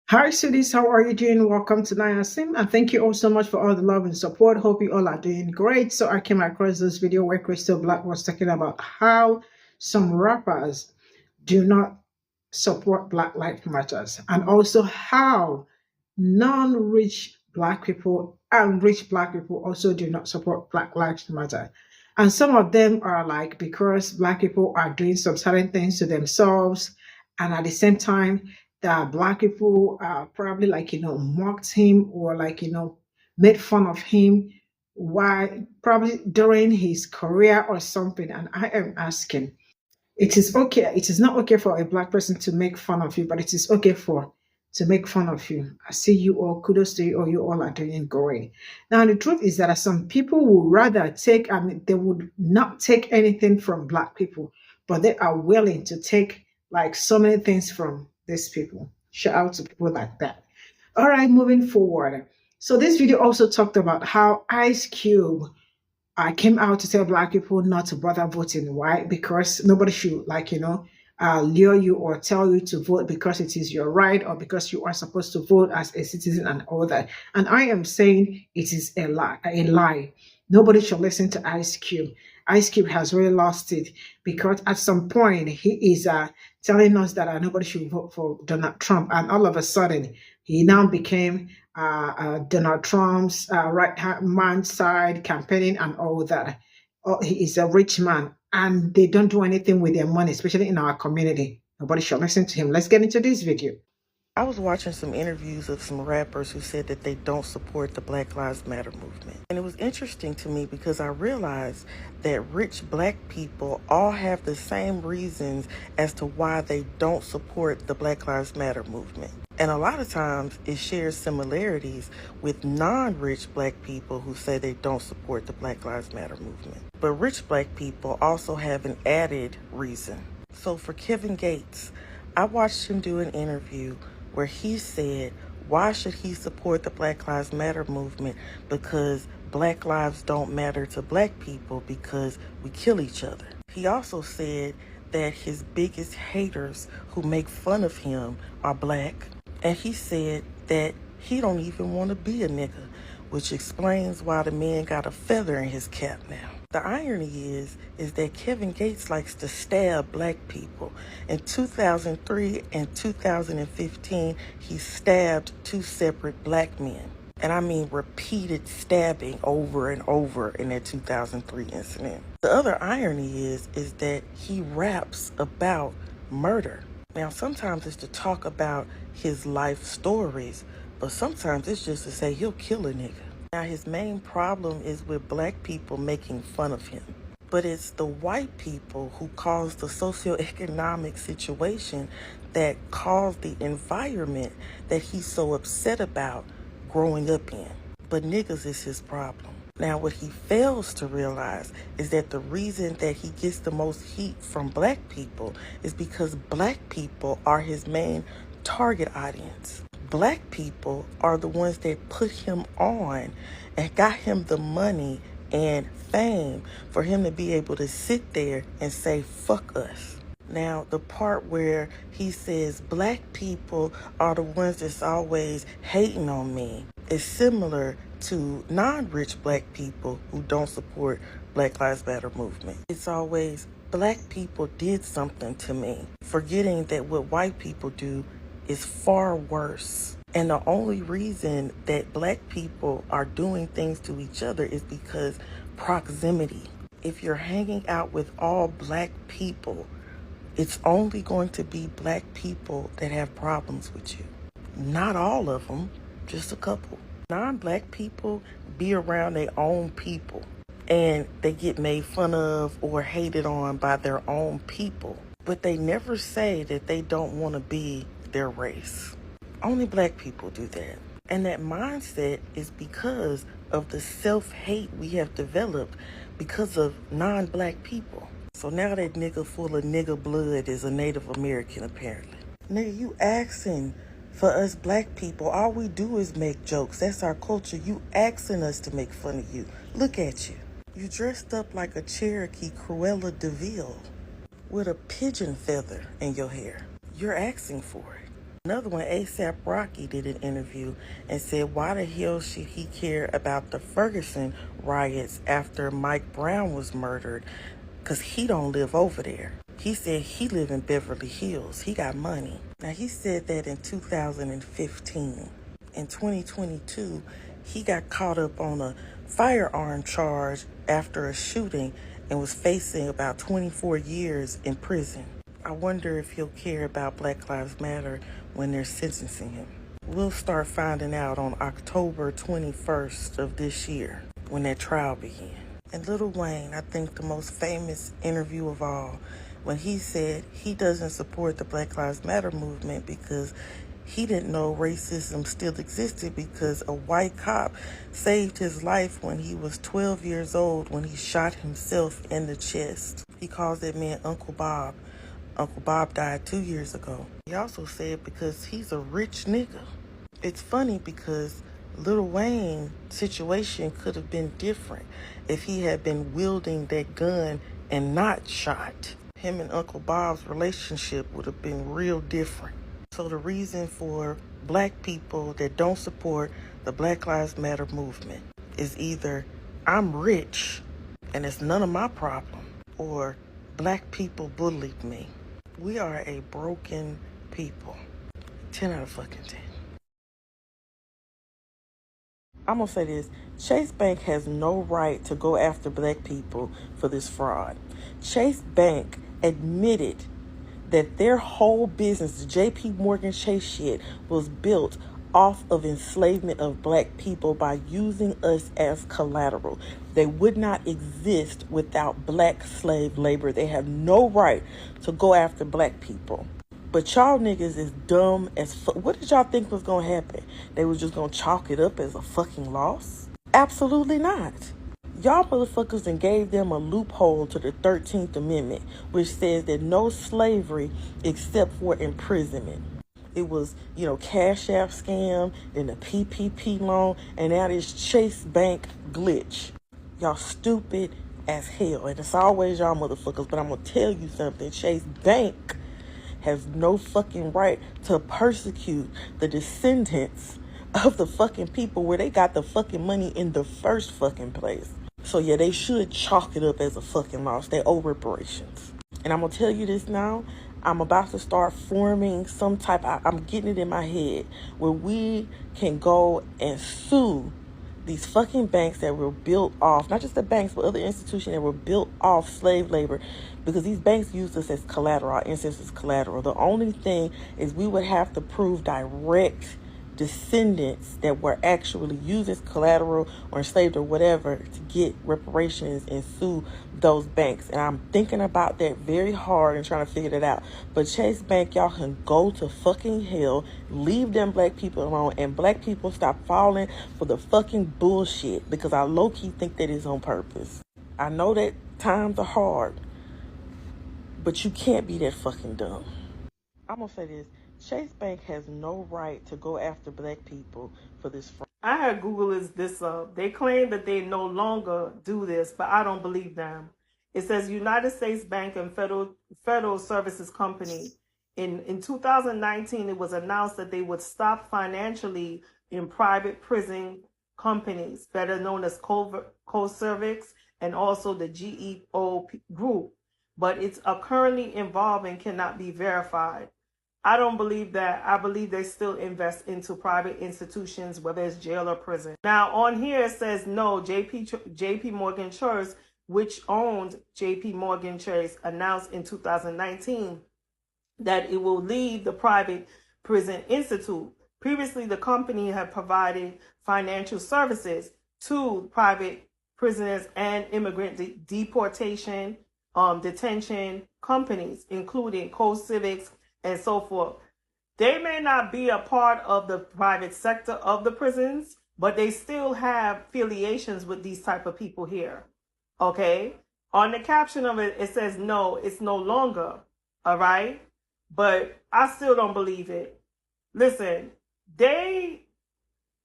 Hi, students. How are you doing? Welcome to Naya Sim, and thank you all so much for all the love and support. Hope you all are doing great. So I came across this video where Crystal Black was talking about how some rappers do not support Black Lives Matters, and also how non-rich Black people and rich Black people also do not support Black Lives Matter. And some of them are like because Black people are doing some certain things to themselves, and at the same time that Black people probably like mocked him or like made fun of him why probably during his career or something. And I am asking, it is okay, it is not okay for a Black person to make fun of you, but it is okay for to make fun of you. I see you all, kudos to you, or you all are doing great. Now the truth is that some people would rather take, I mean, they would not take anything from Black people, but they are willing to take like so many things from these people. Shout out to people like that. All right, moving forward. So this video also talked about how Ice Cube I came out to tell Black people not to bother voting. Why? Because nobody should, like, lure you or tell you to vote because it is your right or because you are supposed to vote as a citizen and all that. And I am saying it is a lie. A lie. Nobody should listen to Ice Cube. Ice Cube has really lost it because at some point he is telling us that nobody should vote for Donald Trump, and all of a sudden he now became Donald Trump's right hand man side campaigning and all that. Oh, he is a rich man and they don't do anything with their money, especially in our community. Nobody should listen to him. Let's get into this video. I was watching some interviews of some rappers who said that they don't support the Black Lives Matter movement. And it was interesting to me because I realized that rich Black people all have the same reasons as to why they don't support the Black Lives Matter movement. And a lot of times it shares similarities with non-rich Black people who say they don't support the Black Lives Matter movement. But rich Black people also have an added reason. So for Kevin Gates, I watched him do an interview where he said, why should he support the Black Lives Matter movement? Because Black lives don't matter to Black people because we kill each other. He also said that his biggest haters who make fun of him are Black. And he said that he don't even want to be a nigga, which explains why the man got a feather in his cap now. The irony is that Kevin Gates likes to stab Black people. In 2003 and 2015, he stabbed two separate Black men. And I mean repeated stabbing over and over in that 2003 incident. The other irony is that he raps about murder. Now, sometimes it's to talk about his life stories, but sometimes it's just to say he'll kill a nigga. Now, his main problem is with Black people making fun of him. But it's the white people who caused the socioeconomic situation that caused the environment that he's so upset about growing up in. But niggas is his problem. Now, what he fails to realize is that the reason that he gets the most heat from Black people is because Black people are his main target audience. Black people are the ones that put him on and got him the money and fame for him to be able to sit there and say, fuck us. Now, the part where he says Black people are the ones that's always hating on me is similar to non-rich Black people who don't support Black Lives Matter movement. It's always Black people did something to me, forgetting that what white people do is far worse. And the only reason that Black people are doing things to each other is because proximity. If you're hanging out with all Black people, it's only going to be Black people that have problems with you. Not all of them, just a couple. Non-Black people be around their own people and they get made fun of or hated on by their own people. But they never say that they don't want to be their race. Only Black people do that. And that mindset is because of the self-hate we have developed because of non-Black people. So now that nigga full of nigga blood is a Native American, apparently. Nigga, you asking for us Black people. All we do is make jokes. That's our culture. You asking us to make fun of you. Look at you. You dressed up like a Cherokee Cruella de Vil with a pigeon feather in your hair. You're asking for it. Another one, ASAP Rocky did an interview and said, why the hell should he care about the Ferguson riots after Mike Brown was murdered? Because he don't live over there. He said he live in Beverly Hills. He got money. Now, he said that in 2015. In 2022, he got caught up on a firearm charge after a shooting and was facing about 24 years in prison. I wonder if he'll care about Black Lives Matter when they're sentencing him. We'll start finding out on October 21st of this year when that trial begins. And Lil Wayne, I think the most famous interview of all, when he said he doesn't support the Black Lives Matter movement because he didn't know racism still existed because a white cop saved his life when he was 12 years old when he shot himself in the chest. He calls that man Uncle Bob. Uncle Bob died 2 years ago. He also said because he's a rich nigga. It's funny because Lil Wayne's situation could have been different if he had been wielding that gun and not shot. Him and Uncle Bob's relationship would have been real different. So the reason for Black people that don't support the Black Lives Matter movement is either I'm rich and it's none of my problem, or Black people bullied me. We are a broken people. 10 out of fucking 10. I'm going to say this. Chase Bank has no right to go after Black people for this fraud. Chase Bank admitted that their whole business, the JP Morgan Chase shit, was built off of enslavement of Black people by using us as collateral. They would not exist without Black slave labor. They have no right to go after Black people. But y'all niggas is dumb as fuck. What did y'all think was going to happen? They was just going to chalk it up as a fucking loss? Absolutely not. Y'all motherfuckers done gave them a loophole to the 13th Amendment, which says that no slavery except for imprisonment. It was, Cash App scam, then the PPP loan, and now this Chase Bank glitch. Y'all stupid as hell. And it's always y'all motherfuckers, but I'm going to tell you something. Chase Bank has no fucking right to persecute the descendants of the fucking people where they got the fucking money in the first fucking place. So yeah, they should chalk it up as a fucking loss. They owe reparations. And I'm going to tell you this now. I'm about to start forming some type I'm getting it in my head where we can go and sue these fucking banks that were built off, not just the banks, but other institutions that were built off slave labor, because these banks used us as collateral, our ancestors collateral. The only thing is we would have to prove direct descendants that were actually used as collateral or enslaved or whatever to get reparations and sue those banks. And I'm thinking about that very hard and trying to figure that out. But Chase Bank, y'all can go to fucking hell, leave them Black people alone, and Black people stop falling for the fucking bullshit, because I low-key think that is on purpose. I know that times are hard, but you can't be that fucking dumb. I'm gonna say this. Chase Bank has no right to go after Black people for this fraud. I had Google this up. They claim that they no longer do this, but I don't believe them. It says United States Bank and Federal Services Company. In 2019, it was announced that they would stop financially in private prison companies, better known as Co-Cervix and also the GEO group. But it's currently involved and cannot be verified. I don't believe that. I believe they still invest into private institutions, whether it's jail or prison. Now, on here it says no, JP Morgan Chase, which owned JP Morgan Chase, announced in 2019 that it will leave the private prison institute. Previously, the company had provided financial services to private prisoners and immigrant deportation, detention companies, including Co-Civics and so forth. They may not be a part of the private sector of the prisons, but they still have affiliations with these type of people here. Okay? On the caption of it, it says no, it's no longer. All right? But I still don't believe it. Listen,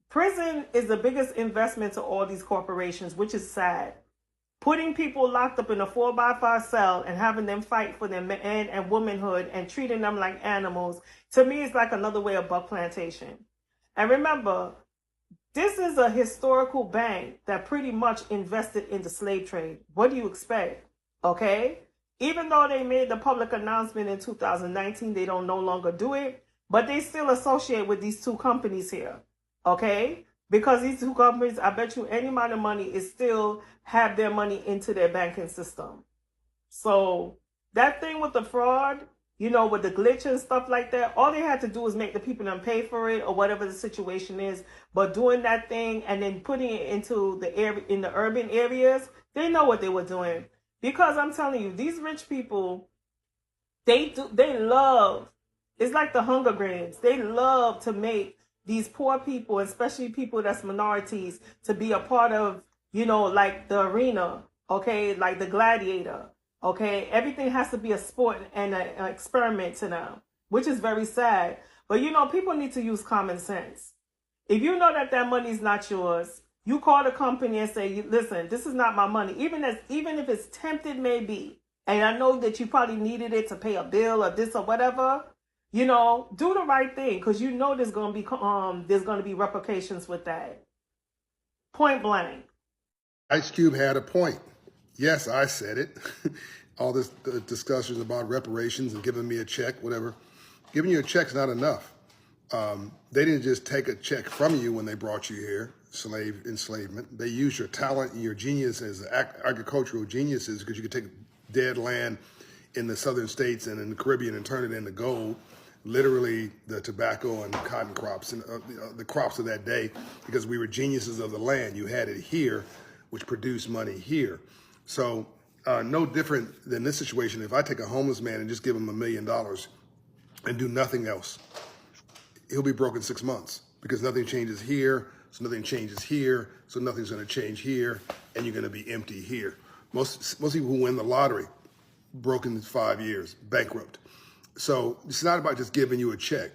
prison is the biggest investment to all these corporations, which is sad. putting people locked up in a 4x5 cell and having them fight for their man and womanhood and treating them like animals, to me, is like another way of buck plantation. And remember, this is a historical bank that pretty much invested in the slave trade. What do you expect? Okay? Even though they made the public announcement in 2019, they don't no longer do it, but they still associate with these two companies here. Okay? Because these two companies, I bet you any amount of money is still have their money into their banking system. So that thing with the fraud, you know, with the glitch and stuff like that, all they had to do was make the people them pay for it or whatever the situation is. But doing that thing and then putting it into the area, in the urban areas, they know what they were doing. Because I'm telling you, these rich people, they love, it's like the Hunger Games. They love to make these poor people, especially people that's minorities, to be a part of, you know, like the arena, okay, like the gladiator, okay. Everything has to be a sport and an experiment to them, which is very sad. But you know, people need to use common sense. If you know that that money is not yours, you call the company and say, listen, this is not my money, even if it's tempted maybe, and I know that you probably needed it to pay a bill or this or whatever. You know, do the right thing, because you know there's going to be repercussions with that. Point blank. Ice Cube had a point. Yes, I said it. All this discussions about reparations and giving me a check, whatever. Giving you a check's not enough. They didn't just take a check from you when they brought you here, enslavement. They used your talent and your genius as agricultural geniuses, because you could take dead land in the southern states and in the Caribbean and turn it into gold. Literally the tobacco and cotton crops and the crops of that day, because we were geniuses of the land. You had it here, which produced money here. So no different than this situation. If I take a homeless man and just give him $1 million and do nothing else, he'll be broke in 6 months, because nothing changes here, so nothing changes here, so nothing's going to change here, and you're going to be empty here. Most people who win the lottery, broken in 5 years, bankrupt. So it's not about just giving you a check.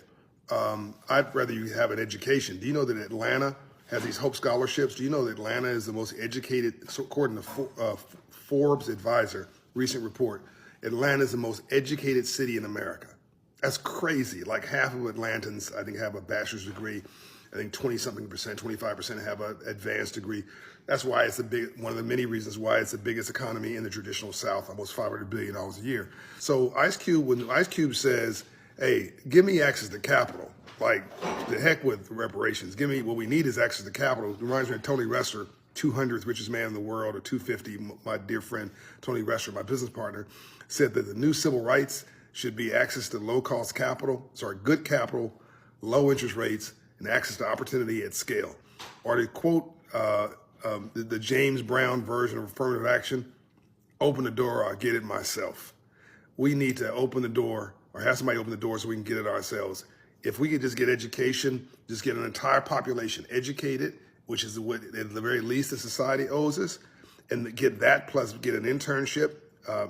I'd rather you have an education. Do you know that Atlanta has these Hope Scholarships? Do you know that Atlanta is the most educated, so according to Forbes Advisor, recent report, Atlanta is the most educated city in America. That's crazy. Like half of Atlantans, I think, have a bachelor's degree. I think 20-something percent, 25% have an advanced degree. That's why it's one of the many reasons why it's the biggest economy in the traditional South, almost $500 billion a year. So when Ice Cube says, hey, give me access to capital, like the heck with reparations. What we need is access to capital. It reminds me of Tony Ressler, 200th richest man in the world, or 250. My dear friend, Tony Ressler, my business partner, said that the new civil rights should be access to good capital, low interest rates, and access to opportunity at scale. Or to quote the James Brown version of affirmative action, open the door, I'll get it myself. We need to open the door, or have somebody open the door so we can get it ourselves. If we could just get education, just get an entire population educated, which is what at the very least the society owes us, and get that plus get an internship,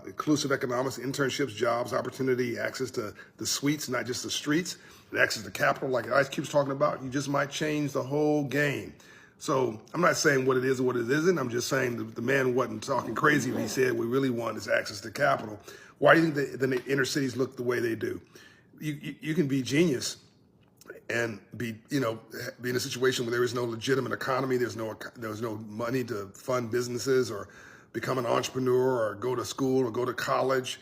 inclusive economics, internships, jobs, opportunity, access to the suites, not just the streets, and access to capital like Ice Cube's talking about, you just might change the whole game. So I'm not saying what it is or what it isn't. I'm just saying the man wasn't talking crazy when he said we really want is access to capital. Why do you think the inner cities look the way they do? You can be genius and be in a situation where there is no legitimate economy. There's no money to fund businesses or become an entrepreneur or go to school or go to college.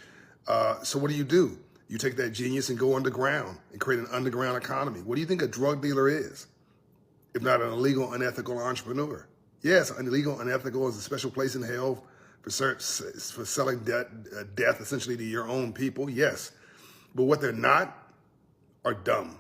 So what do? You take that genius and go underground and create an underground economy. What do you think a drug dealer is, if not an illegal, unethical entrepreneur? Yes, illegal, unethical is a special place in hell for selling death essentially to your own people, yes. But what they're not are dumb.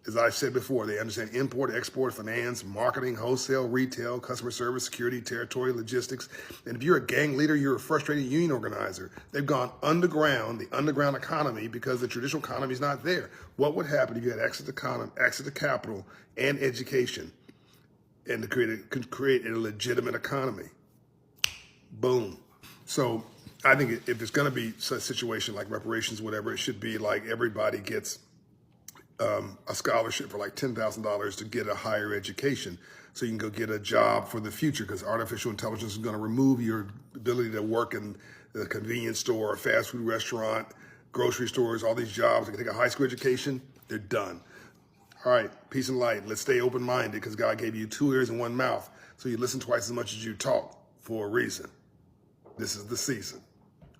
As I've said before, they understand import, export, finance, marketing, wholesale, retail, customer service, security, territory, logistics. And if you're a gang leader, you're a frustrated union organizer. They've gone underground, the underground economy, because the traditional economy is not there. What would happen if you had access to capital and education, and to create a legitimate economy? Boom. So I think if there's going to be such a situation like reparations, whatever, it should be like everybody gets a scholarship for like $10,000 to get a higher education so you can go get a job for the future, because artificial intelligence is going to remove your ability to work in the convenience store, fast food restaurant, grocery stores, all these jobs. They can take a high school education, they're done. All right, peace and light. Let's stay open-minded, because God gave you 2 ears and 1 mouth, so you listen twice as much as you talk for a reason. This is the season.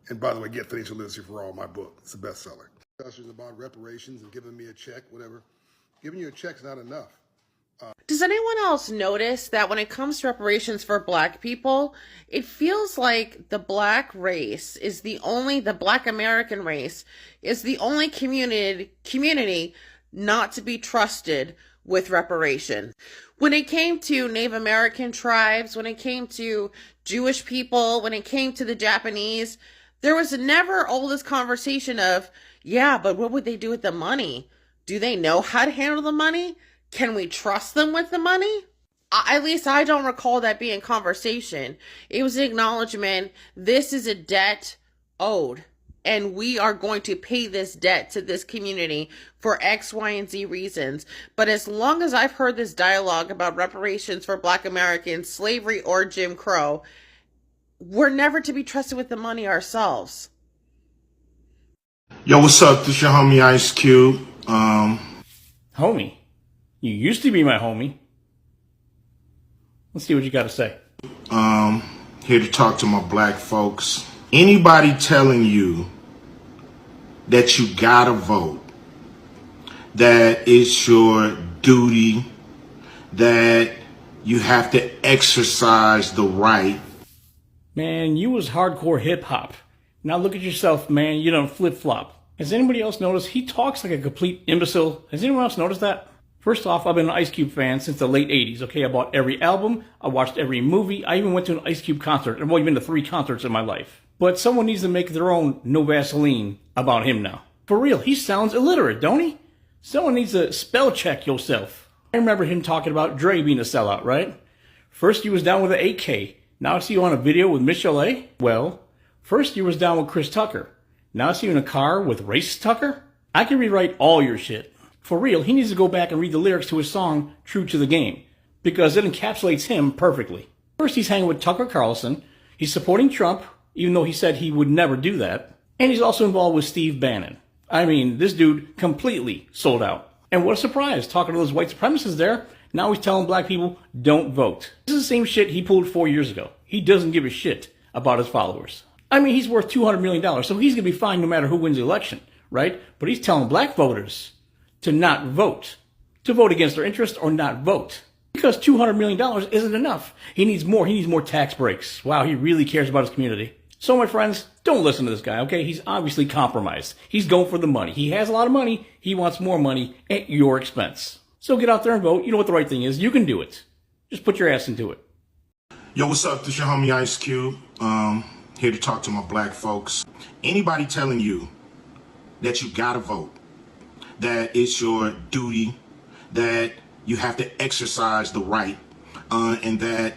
And by the way, get Financial Literacy for All, my book. It's a bestseller. Discussions about reparations and giving me a check, whatever. Giving you a check's not enough. Does anyone else notice that when it comes to reparations for Black people, it feels like the Black race is the Black American race is the only community not to be trusted with reparation. When it came to Native American tribes, when it came to Jewish people, when it came to the Japanese, there was never all this conversation of, yeah, but what would they do with the money? Do they know how to handle the money? Can we trust them with the money? At least I don't recall that being conversation. It was an acknowledgement, this is a debt owed, and we are going to pay this debt to this community for X, Y, and Z reasons. But as long as I've heard this dialogue about reparations for Black Americans, slavery, or Jim Crow, we're never to be trusted with the money ourselves. Yo, what's up? This your homie Ice Cube. Homie? You used to be my homie. Let's see what you got to say. Here to talk to my Black folks. Anybody telling you that you gotta vote, that it's your duty, that you have to exercise the right. Man, you was hardcore hip hop. Now look at yourself, man. You don't flip flop. Has anybody else noticed he talks like a complete imbecile? Has anyone else noticed that? First off, I've been an Ice Cube fan since the late 80s, okay? I bought every album, I watched every movie, I even went to an Ice Cube concert. I've only been to 3 concerts in my life. But someone needs to make their own No Vaseline about him now. For real, he sounds illiterate, don't he? Someone needs to spell check yourself. I remember him talking about Dre being a sellout, right? First you was down with an AK, now I see you on a video with Michelle A. Well, first you was down with Chris Tucker, now I see you in a car with Race Tucker? I can rewrite all your shit. For real, he needs to go back and read the lyrics to his song, True to the Game, because it encapsulates him perfectly. First, he's hanging with Tucker Carlson. He's supporting Trump, even though he said he would never do that. And he's also involved with Steve Bannon. I mean, this dude completely sold out. And what a surprise, talking to those white supremacists there, now he's telling Black people, don't vote. This is the same shit he pulled 4 years ago. He doesn't give a shit about his followers. I mean, he's worth $200 million, so he's going to be fine no matter who wins the election, right? But he's telling Black voters to not vote, to vote against their interest or not vote. Because $200 million isn't enough. He needs more tax breaks. Wow, he really cares about his community. So my friends, don't listen to this guy, okay? He's obviously compromised. He's going for the money. He has a lot of money. He wants more money at your expense. So get out there and vote. You know what the right thing is. You can do it. Just put your ass into it. Yo, what's up? This your homie Ice Cube. Here to talk to my Black folks. Anybody telling you that you gotta vote, that it's your duty, that you have to exercise the right, and that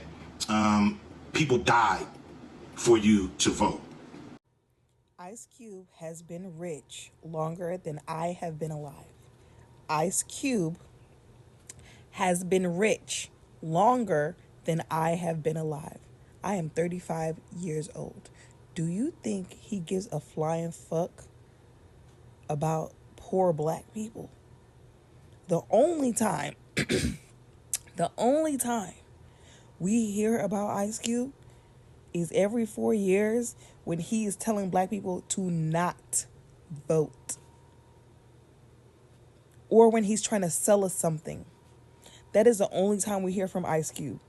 people died for you to vote. Ice Cube has been rich longer than I have been alive. Ice Cube has been rich longer than I have been alive. I am 35 years old. Do you think he gives a flying fuck about poor Black people? The only time we hear about Ice Cube is every 4 years when he is telling Black people to not vote, or when he's trying to sell us something. That is the only time we hear from Ice Cube.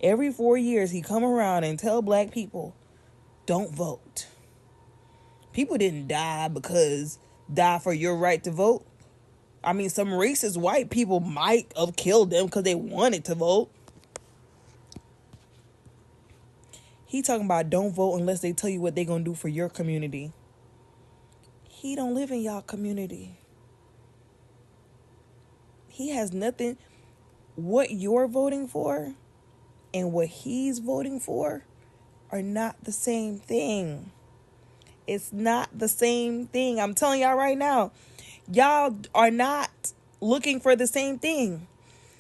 Every 4 years he come around and tell Black people, don't vote. People didn't die for your right to vote. I mean, some racist white people might have killed them because they wanted to vote. He talking about don't vote unless they tell you what they gonna do for your community. He don't live in y'all community. He has nothing. What you're voting for and what he's voting for are not the same thing. It's not the same thing. I'm telling y'all right now. Y'all are not looking for the same thing.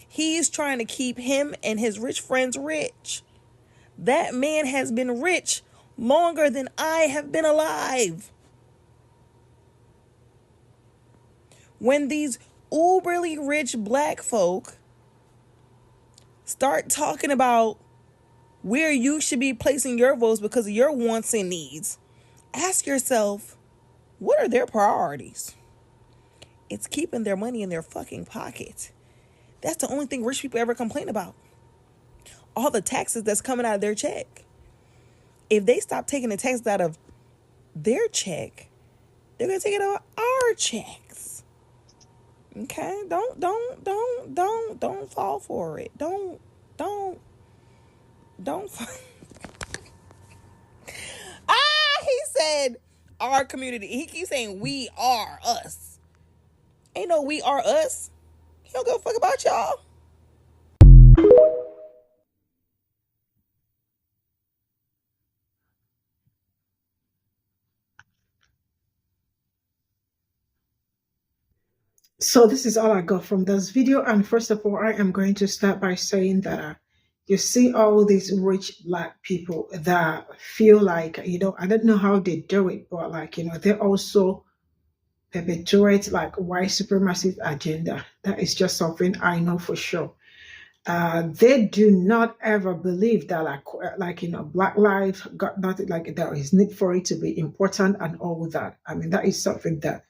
He's trying to keep him and his rich friends rich. That man has been rich longer than I have been alive. When these uberly rich black folk start talking about where you should be placing your votes because of your wants and needs, ask yourself, what are their priorities? It's keeping their money in their fucking pocket. That's the only thing rich people ever complain about. All the taxes that's coming out of their check. If they stop taking the taxes out of their check, they're gonna take it out of our checks. Okay? Don't fall for it. Don't. He said our community. He keeps saying we are us. Ain't no we are us. He don't give a fuck about y'all. So this is all I got from this video. And first of all, I am going to start by saying that you see all these rich black people that feel like, I don't know how they do it, but like, they also perpetuate like white supremacist agenda. That is just something I know for sure. They do not ever believe that black lives got nothing, like there is need for it to be important and all that. I mean, that is something that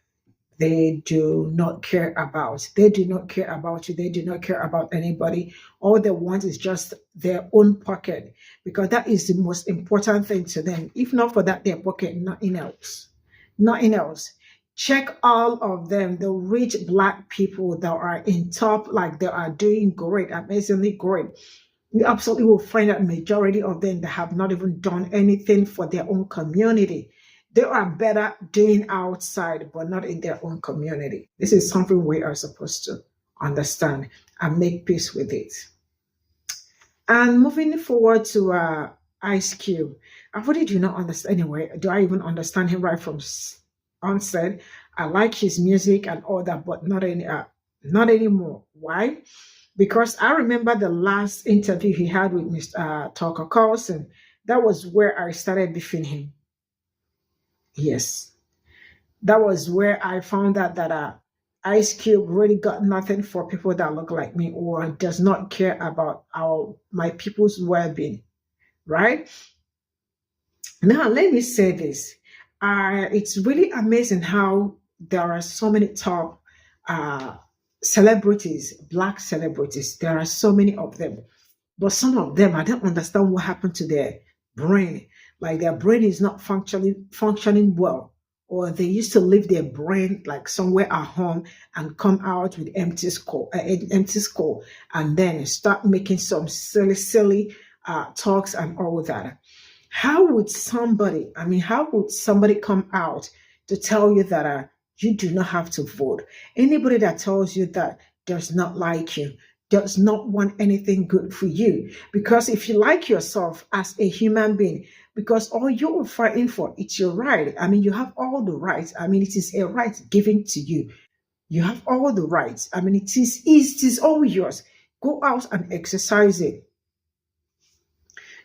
they do not care about. They do not care about you. They do not care about anybody. All they want is just their own pocket, because that is the most important thing to them. If not for that, their pocket, nothing else. Nothing else. Check all of them, the rich black people that are in top, like they are doing great, amazingly great. You absolutely will find that majority of them that have not even done anything for their own community. They are better doing outside, but not in their own community. This is something we are supposed to understand and make peace with it. And moving forward to Ice Cube, I really do not understand. Anyway, do I even understand him right from onset? I like his music and all that, but not anymore. Why? Because I remember the last interview he had with Mr. Tucker Carlson. That was where I started beefing him. Yes, that was where I found out that Ice Cube really got nothing for people that look like me or does not care about my people's well-being, right? Now, let me say this. It's really amazing how there are so many top celebrities, black celebrities. There are so many of them. But some of them, I don't understand what happened to their brain. Like their brain is not functioning well. Or they used to leave their brain like somewhere at home and come out with empty skull, and then start making some silly talks and all that. How would somebody come out to tell you that you do not have to vote? Anybody that tells you that does not like you, does not want anything good for you. Because if you like yourself as a human being, because all you're fighting for, it's your right. I mean, you have all the rights. I mean, it is a right given to you. You have all the rights. I mean, it is all yours. Go out and exercise it.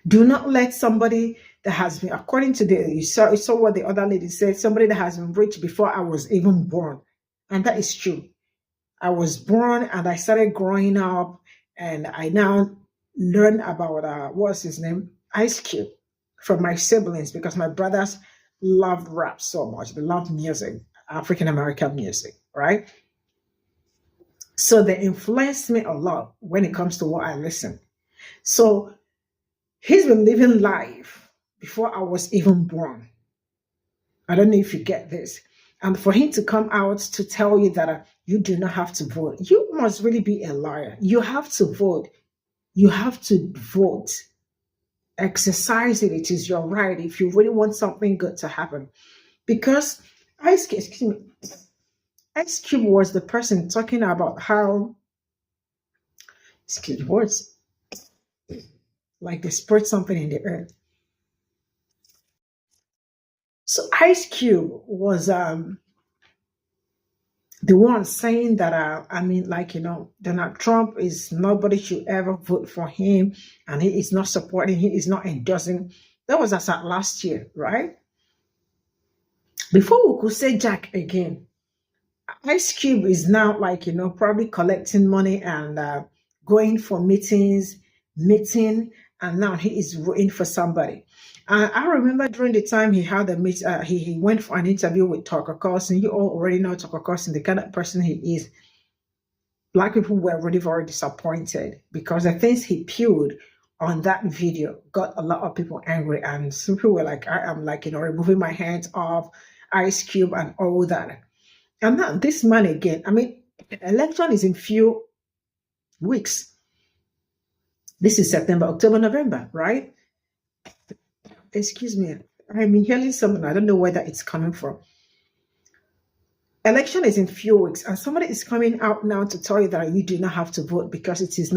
Do not let somebody that has been, according to you saw what the other lady said, somebody that has been rich before I was even born. And that is true. I was born and I started growing up, and I now learn about, what's his name? Ice Cube, from my siblings, because my brothers loved rap so much. They loved music, African American music, right? So they influenced me a lot when it comes to what I listen. So he's been living life before I was even born. I don't know if you get this. And for him to come out to tell you that you do not have to vote, you must really be a liar. You have to vote. You have to vote. Exercise it. It is your right if you really want something good to happen. Because Ice Cube was the person talking about how, words, like they spread something in the earth. So Ice Cube was the the ones saying that, I mean, like, Donald Trump is nobody should ever vote for him, and he is not supporting, he is not endorsing. That was as at last year, right? Before we could say Jack again, Ice Cube is now, like, probably collecting money and going for meeting, and now he is voting for somebody. I remember during the time he had a meet, he went for an interview with Tucker Carlson. You all already know Tucker Carlson, the kind of person he is. Black people were really very disappointed because the things he peeled on that video got a lot of people angry, and some people were like, I am, like, removing my hands off Ice Cube and all that. And now this man again, I mean, election is in few weeks. This is September, October, November, right? Excuse me. I'm hearing something. I don't know where that it's coming from. Election is in few weeks, and somebody is coming out now to tell you that you do not have to vote because it is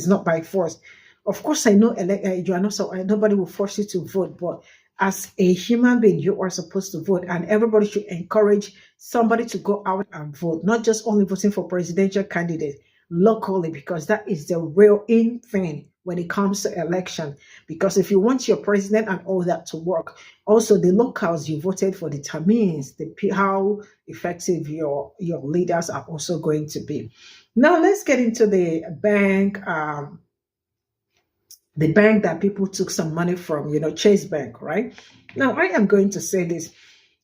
not by force. Of course, I know you are not, so nobody will force you to vote, but as a human being, you are supposed to vote, and everybody should encourage somebody to go out and vote, not just only voting for presidential candidates locally, because that is the real in thing when it comes to election. Because if you want your president and all that to work, also the locals you voted for determines how effective your leaders are also going to be. Now let's get into the bank. The bank that people took some money from, Chase Bank, right? Now I am going to say this.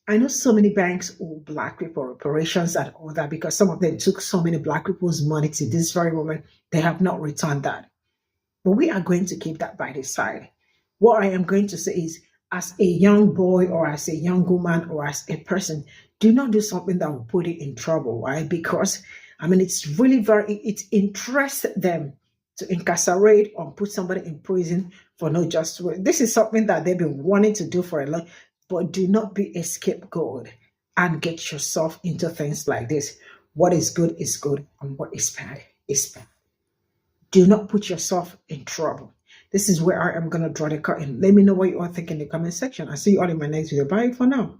I know so many banks owe Black people reparations and all that because some of them took so many Black people's money to this very moment. They have not returned that. But we are going to keep that by the side. What I am going to say is, as a young boy or as a young woman or as a person, do not do something that will put you in trouble, right? Because, I mean, it's really it interests them to incarcerate or put somebody in prison for no just reason. This is something that they've been wanting to do for a long time. But do not be a scapegoat and get yourself into things like this. What is good, and what is bad is bad. Do not put yourself in trouble. This is where I am going to draw the curtain. Let me know what you all think in the comment section. I'll see you all in my next video. Bye for now.